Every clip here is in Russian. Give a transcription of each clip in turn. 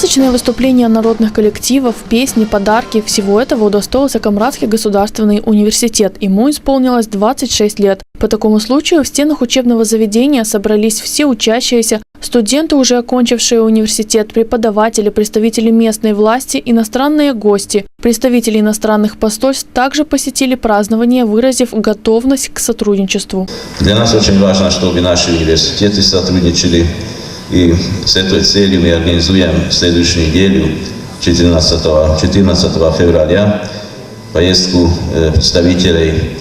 Красочные выступления народных коллективов, песни, подарки – всего этого удостоился Камрадский государственный университет. Ему исполнилось 26 лет. По такому случаю в стенах учебного заведения собрались все учащиеся, студенты, уже окончившие университет, преподаватели, представители местной власти, иностранные гости. Представители иностранных посольств также посетили празднование, выразив готовность к сотрудничеству. Для нас очень важно, чтобы наши университеты сотрудничали. И с этой целью мы организуем в следующую неделю, 14 февраля, поездку представителей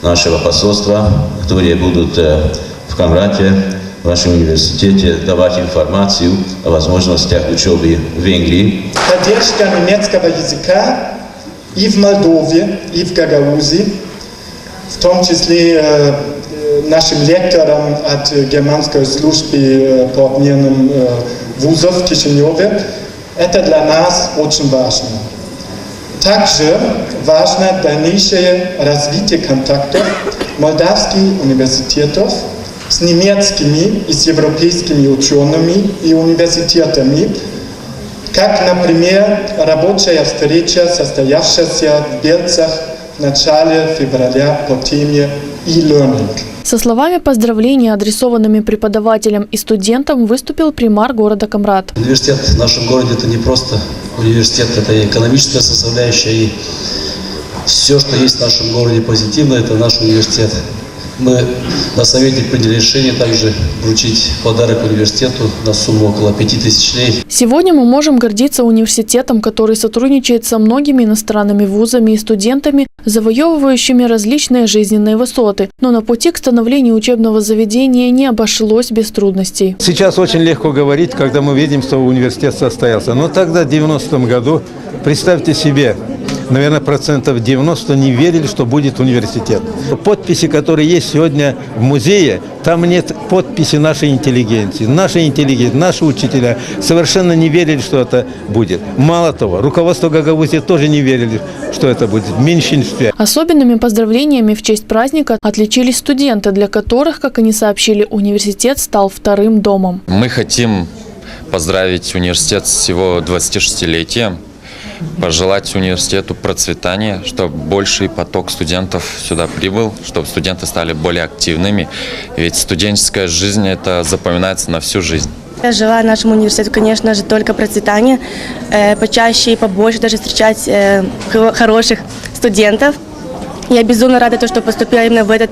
нашего посольства, которые будут в Камраде, в вашем университете, давать информацию о возможностях учебы в Венгрии. Поддержка немецкого языка и в Молдове, и в Гагаузии, в том числе нашим лекторам от германской службы по обменам вузов в Кишиневе, это для нас очень важно. Также важно дальнейшее развитие контактов молдавских университетов с немецкими и с европейскими учеными и университетами, как, например, рабочая встреча, состоявшаяся в Бельцах в начале февраля по теме e-learning. Со словами поздравления, адресованными преподавателям и студентам, выступил примар города Камрад. Университет в нашем городе – это не просто университет, это и экономическая составляющая, и все, что есть в нашем городе позитивно, это наш университет. Мы на совете приняли решение также вручить подарок университету на сумму около 5000 лей. Сегодня мы можем гордиться университетом, который сотрудничает со многими иностранными вузами и студентами, завоевывающими различные жизненные высоты. Но на пути к становлению учебного заведения не обошлось без трудностей. Сейчас очень легко говорить, когда мы видим, что университет состоялся. Но тогда, в 90-м году, представьте себе, наверное, 90% не верили, что будет университет. Подписи, которые есть сегодня в музее, там нет подписи нашей интеллигенции. Наши учителя совершенно не верили, что это будет. Мало того, руководство Гагаузии тоже не верили, что это будет в меньшинстве. Особенными поздравлениями в честь праздника отличились студенты, для которых, как они сообщили, университет стал вторым домом. Мы хотим поздравить университет с его 26-летием. Пожелать университету процветания, чтобы больший поток студентов сюда прибыл, чтобы студенты стали более активными. Ведь студенческая жизнь – это запоминается на всю жизнь. Я желаю нашему университету, конечно же, только процветания, почаще и побольше даже встречать хороших студентов. Я безумно рада, что поступила именно в этот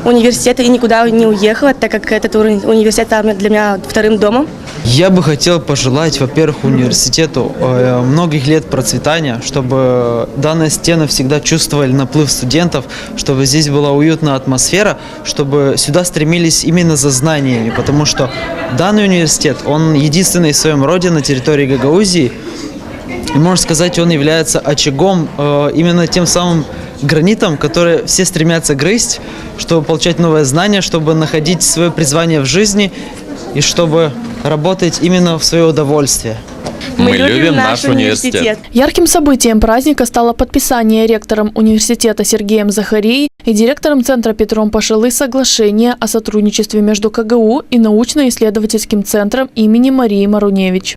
университет и никуда не уехала, так как этот университет стал для меня вторым домом. Я бы хотел пожелать, во-первых, университету многих лет процветания, чтобы данные стены всегда чувствовали наплыв студентов, чтобы здесь была уютная атмосфера, чтобы сюда стремились именно за знаниями, потому что данный университет, он единственный в своем роде на территории Гагаузии, и, можно сказать, он является очагом, именно тем самым гранитом, который все стремятся грызть, чтобы получать новые знания, чтобы находить свое призвание в жизни и чтобы работать именно в свое удовольствие. Мы любим наш университет. Ярким событием праздника стало подписание ректором университета Сергеем Захарией и директором центра Петром Пашалы соглашения о сотрудничестве между КГУ и научно-исследовательским центром имени Марии Маруневич.